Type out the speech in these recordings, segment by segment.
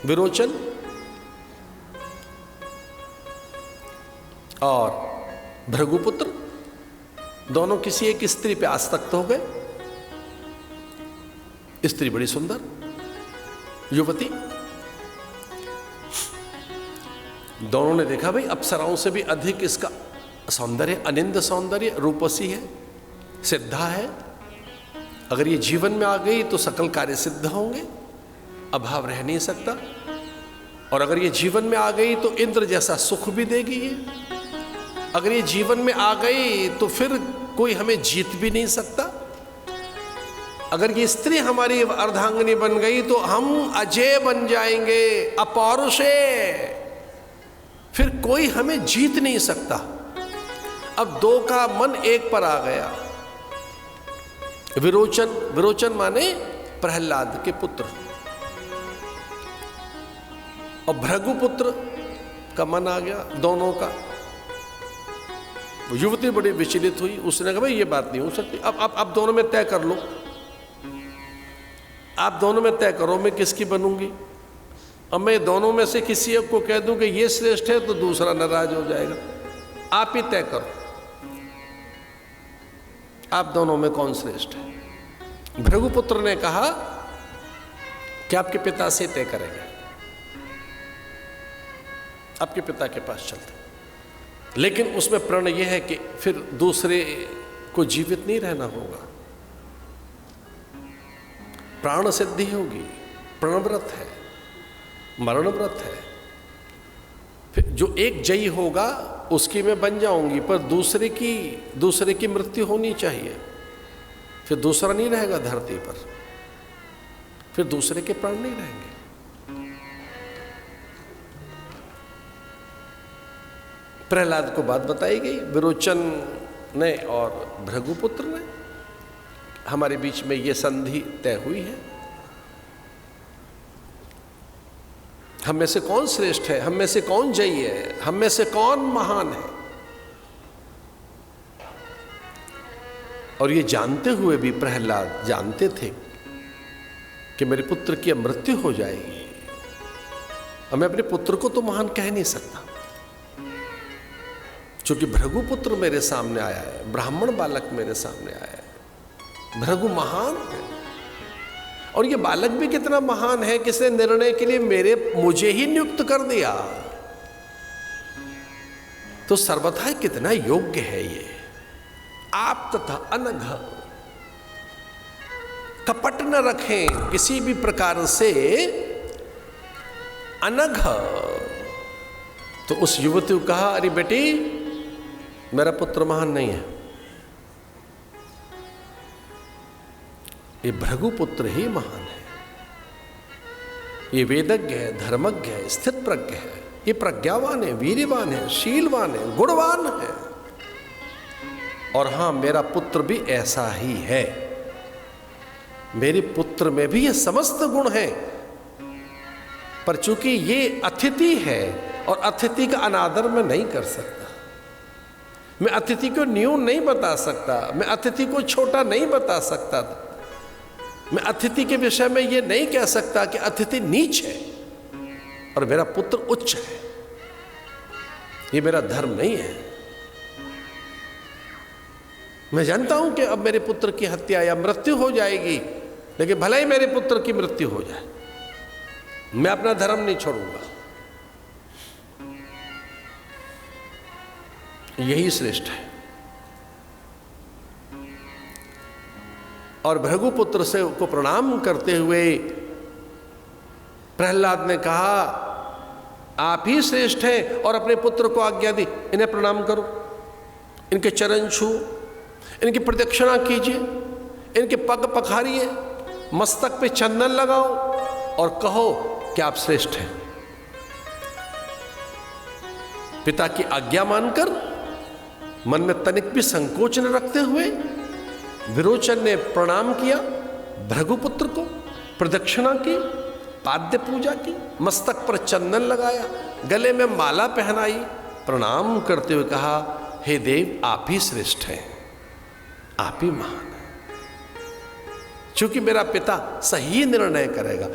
विरोचन और भृगुपुत्र दोनों किसी एक स्त्री पे आसक्त हो गए। स्त्री बड़ी सुंदर युवती, दोनों ने देखा भाई अप्सराओं से भी अधिक इसका सौंदर्य, अनिंद सौंदर्य, रूपसी है, सिद्धा है। अगर ये जीवन में आ गई तो सकल कार्य सिद्ध होंगे, अभाव रह नहीं सकता। और अगर ये जीवन में आ गई तो इंद्र जैसा सुख भी देगी ये। अगर ये जीवन में आ गई तो फिर कोई हमें जीत भी नहीं सकता। अगर ये स्त्री हमारी अर्धांगिनी बन गई तो हम अजय बन जाएंगे, अपौरुषे, फिर कोई हमें जीत नहीं सकता। अब दो का मन एक पर आ गया। विरोचन, विरोचन माने प्रहलाद के पुत्र, और भृगुपुत्र का मन आ गया दोनों का। युवती बड़ी विचलित हुई, उसने कहा भाई ये बात नहीं हो सकती, अब दोनों में तय कर लो, आप दोनों में तय करो मैं किसकी बनूंगी। अब मैं दोनों में से किसी एक को कह दूं कि ये श्रेष्ठ है तो दूसरा नाराज हो जाएगा, आप ही तय करो, आप दोनों में कौन श्रेष्ठ है। भृगुपुत्र ने कहा कि आपके पिता से तय करेंगे, आपके पिता के पास चलते, लेकिन उसमें प्रण यह है कि फिर दूसरे को जीवित नहीं रहना होगा, प्राण सिद्धि होगी, प्रणव्रत है, मरण व्रत है। फिर जो एक जयी होगा उसकी मैं बन जाऊंगी, पर दूसरे की मृत्यु होनी चाहिए, फिर दूसरा नहीं रहेगा धरती पर, फिर दूसरे के प्राण नहीं रहेंगे। प्रहलाद को बात बताई गई, विरोचन ने और भृगुपुत्र ने, हमारे बीच में ये संधि तय हुई है। हम में से कौन श्रेष्ठ है, हम में से कौन जयी है, हम में से कौन महान है। और ये जानते हुए भी प्रहलाद जानते थे कि मेरे पुत्र की मृत्यु हो जाएगी, और मैं अपने पुत्र को तो महान कह नहीं सकता, क्योंकि भृगुपुत्र मेरे सामने आया है, ब्राह्मण बालक मेरे सामने आया है, भृगु महान है। और ये बालक भी कितना महान है, किसने निर्णय के लिए मुझे ही नियुक्त कर दिया, तो सर्वथा कितना योग्य है ये। आप तथा अनघ, कपट न रखें किसी भी प्रकार से, अनघ। तो उस युवती को कहा, अरे बेटी मेरा पुत्र महान नहीं है, ये भृगुपुत्र ही महान है, ये वेदज्ञ है, धर्मज्ञ है, स्थित प्रज्ञ है, ये प्रज्ञावान है, वीर्यवान है, शीलवान है, गुणवान है। और हां मेरा पुत्र भी ऐसा ही है, मेरे पुत्र में भी ये समस्त गुण हैं, पर चूंकि ये अतिथि है और अतिथि का अनादर मैं नहीं कर सकता, मैं अतिथि को न्यून नहीं बता सकता, मैं अतिथि को छोटा नहीं बता सकता, मैं अतिथि के विषय में ये नहीं कह सकता कि अतिथि नीच है और मेरा पुत्र उच्च है, ये मेरा धर्म नहीं है। मैं जानता हूं कि अब मेरे पुत्र की हत्या या मृत्यु हो जाएगी, लेकिन भले ही मेरे पुत्र की मृत्यु हो जाए, मैं अपना धर्म नहीं छोड़ूंगा। यही श्रेष्ठ है। और भृगुपुत्र से को प्रणाम करते हुए प्रहलाद ने कहा, आप ही श्रेष्ठ हैं, और अपने पुत्र को आज्ञा दी, इन्हें प्रणाम करो, इनके चरण छू, इनकी प्रदक्षिणा कीजिए, इनके पग पखारिए, मस्तक पे चंदन लगाओ और कहो कि आप श्रेष्ठ हैं। पिता की आज्ञा मानकर मन में तनिक भी संकोच न रखते हुए विरोचन ने प्रणाम किया भृगुपुत्र को, प्रदक्षिणा की, पाद्य पूजा की, मस्तक पर चंदन लगाया, गले में माला पहनाई, प्रणाम करते हुए कहा, हे देव आप ही श्रेष्ठ हैं, आप ही महान हैं, क्योंकि मेरा पिता सही निर्णय करेगा।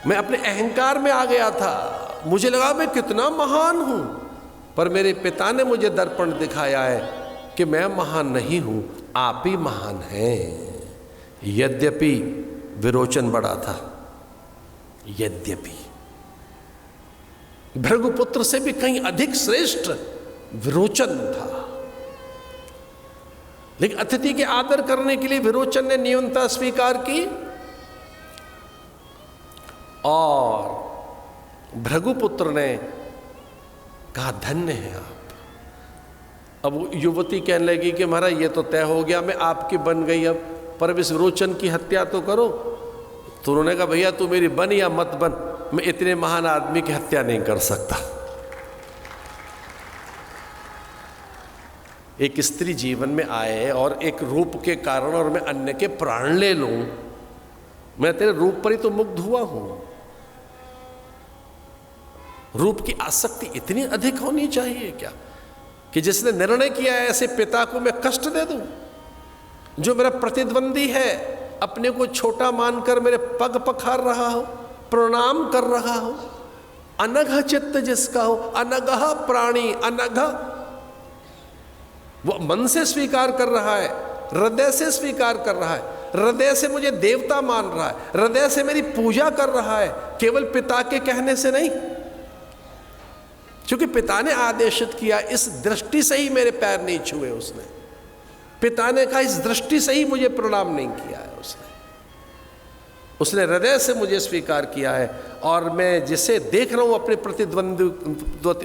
मैं अपने अहंकार में आ गया था, मुझे लगा मैं कितना महान हूं, पर मेरे पिता ने मुझे दर्पण दिखाया है कि मैं महान नहीं हूं, आप ही महान हैं। यद्यपि विरोचन बड़ा था, यद्यपि भृगुपुत्र से भी कहीं अधिक श्रेष्ठ विरोचन था, लेकिन अतिथि के आदर करने के लिए विरोचन ने न्यूनता स्वीकार की और भृगुपुत्र ने कहा धन्य है आप। अब वो युवती कहने लगी कि महाराज ये तो तय हो गया, मैं आपकी बन गई, अब पर इस विरोचन की हत्या तो करो। तो उन्होंने कहा भैया तू मेरी बन या मत बन, मैं इतने महान आदमी की हत्या नहीं कर सकता। एक स्त्री जीवन में आए और एक रूप के कारण और मैं अन्य के प्राण ले लूं, मैं तेरे रूप पर ही तो मुग्ध हुआ हूं। रूप की आसक्ति इतनी अधिक होनी चाहिए क्या कि जिसने निर्णय किया है ऐसे पिता को मैं कष्ट दे दूं? जो मेरा प्रतिद्वंदी है अपने को छोटा मानकर मेरे पग पखार रहा हो, प्रणाम कर रहा हो, अनघ चित्त जिसका हो, अनघ प्राणी, अनघ वो मन से स्वीकार कर रहा है, हृदय से स्वीकार कर रहा है, हृदय से मुझे देवता मान रहा है, हृदय से मेरी पूजा कर रहा है, केवल पिता के कहने से नहीं, क्योंकि पिता ने आदेशित किया, इस दृष्टि से ही मेरे पैर नहीं छुए उसने। पिता ने कहा इस दृष्टि से ही मुझे प्रणाम नहीं किया है उसने हृदय से मुझे स्वीकार किया है। और मैं जिसे देख रहा हूं अपने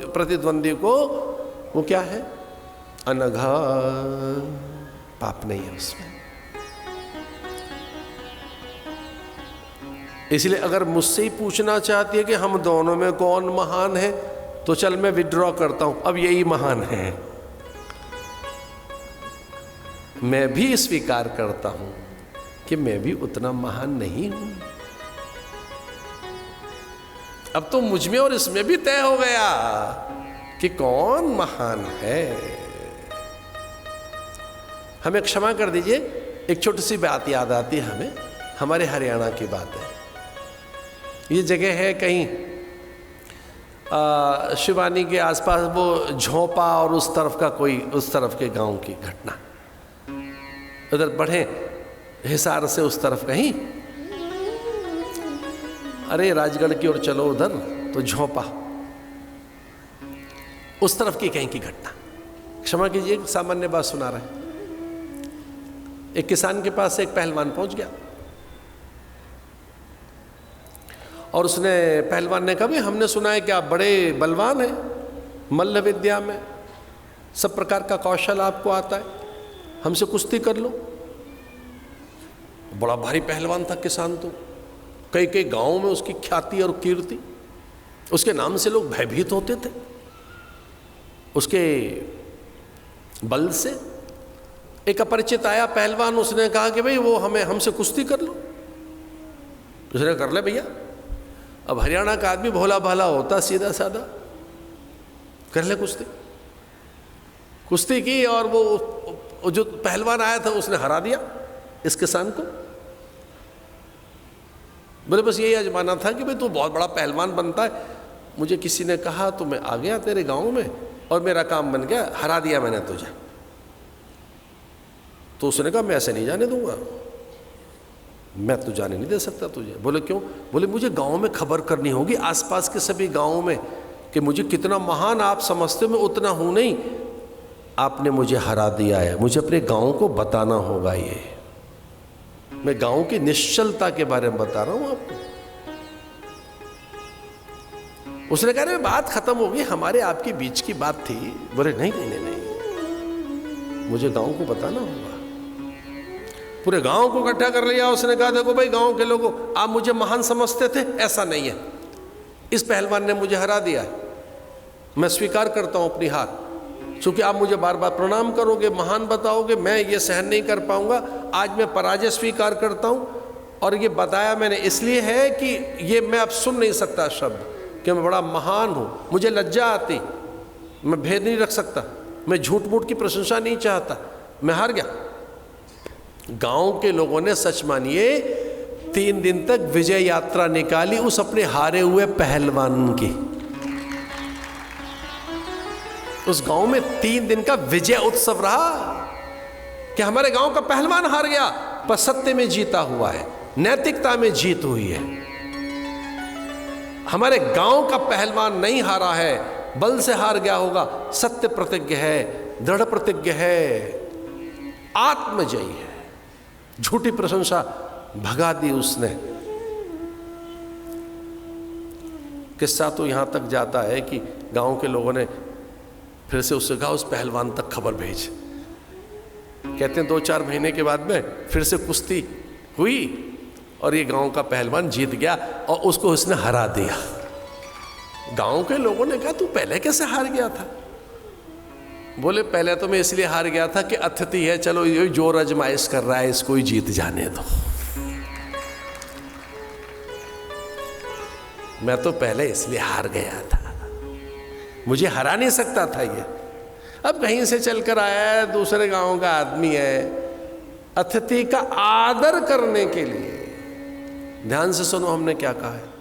प्रतिद्वंदी को, वो क्या है? अनघा, पाप नहीं है उसमें। इसलिए अगर मुझसे ही पूछना चाहती है कि हम दोनों में कौन महान है, तो चल मैं विड्रॉ करता हूं, अब यही महान है। मैं भी स्वीकार करता हूं कि मैं भी उतना महान नहीं हूं। अब तो मुझ में और इसमें भी तय हो गया कि कौन महान है। हमें क्षमा कर दीजिए, एक छोटी सी बात याद आती है हमें, हमारे हरियाणा की बात है। ये जगह है कहीं शिवानी के आसपास, वो झोंपा और उस तरफ का कोई, उस तरफ के गांव की घटना। उधर बढ़े हिसार से उस तरफ कहीं, अरे राजगढ़ की ओर चलो उधर, तो झोंपा उस तरफ की कहीं की घटना। क्षमा कीजिए, सामान्य बात सुना रहे। एक किसान के पास एक पहलवान पहुंच गया और उसने, पहलवान ने कहा भाई हमने सुना है कि आप बड़े बलवान हैं, मल्ल विद्या में सब प्रकार का कौशल आपको आता है, हमसे कुश्ती कर लो। बड़ा भारी पहलवान था किसान, तो कई कई गांवों में उसकी ख्याति और कीर्ति, उसके नाम से लोग भयभीत होते थे। उसके बल से एक अपरिचित आया पहलवान, उसने कहा कि भाई वो हमसे कुश्ती कर लो। उसने कर ले भैया। अब हरियाणा का आदमी भोला भाला होता, सीधा साधा, कर ले कुश्ती। कुश्ती की और वो जो पहलवान आया था उसने हरा दिया इस किसान को। बोले बस यही आजमाना था कि भाई तू बहुत बड़ा पहलवान बनता है, मुझे किसी ने कहा तो मैं आ गया तेरे गांव में और मेरा काम बन गया, हरा दिया मैंने तुझे। तो उसने कहा मैं ऐसे नहीं जाने दूंगा, मैं तो जाने नहीं दे सकता तुझे। बोले क्यों? बोले मुझे गांव में खबर करनी होगी, आसपास के सभी गांवों में, कि मुझे कितना महान आप समझते हो, मैं उतना हूं नहीं, आपने मुझे हरा दिया है, मुझे अपने गांव को बताना होगा। ये मैं गांव की निश्चलता के बारे में बता रहा हूं आपको। उसने कहा अरे बात खत्म होगी, हमारे आपके बीच की बात थी। बोले नहीं नहीं नहीं नहीं, मुझे गांव को बताना होगा। पूरे गांव को इकट्ठा कर लिया। उसने कहा देखो भाई गांव के लोगों, आप मुझे महान समझते थे, ऐसा नहीं है, इस पहलवान ने मुझे हरा दिया है, मैं स्वीकार करता हूं अपनी हार। चूंकि आप मुझे बार बार प्रणाम करोगे, महान बताओगे, मैं ये सहन नहीं कर पाऊंगा। आज मैं पराजय स्वीकार करता हूं। और ये बताया मैंने इसलिए है कि ये मैं अब सुन नहीं सकता शब्द कि मैं बड़ा महान हूं, मुझे लज्जा आती, मैं भेद नहीं रख सकता, मैं झूठ मूठ की प्रशंसा नहीं चाहता, मैं हार गया। गांव के लोगों ने सच मानिए 3 दिन तक विजय यात्रा निकाली उस अपने हारे हुए पहलवान की। उस गांव में 3 दिन का विजय उत्सव रहा कि हमारे गांव का पहलवान हार गया, पर सत्य में जीता हुआ है, नैतिकता में जीत हुई है। हमारे गांव का पहलवान नहीं हारा है, बल से हार गया होगा, सत्य प्रतिज्ञ है, दृढ़ प्रतिज्ञ है, आत्मजयी है। झूठी प्रशंसा भगा दी उसने। किस्सा तो यहां तक जाता है कि गांव के लोगों ने फिर से उससे कहा उस पहलवान तक खबर भेज। कहते हैं 2-4 महीने के बाद में फिर से कुश्ती हुई और ये गांव का पहलवान जीत गया और उसको उसने हरा दिया। गांव के लोगों ने कहा तू पहले कैसे हार गया था? बोले पहले तो मैं इसलिए हार गया था कि अतिथि है, चलो ये जोर अजमाइश कर रहा है, इसको ही जीत जाने दो। मैं तो पहले इसलिए हार गया था, मुझे हरा नहीं सकता था ये। अब कहीं से चलकर आया है, दूसरे गांव का आदमी है, अतिथि का आदर करने के लिए। ध्यान से सुनो हमने क्या कहा है।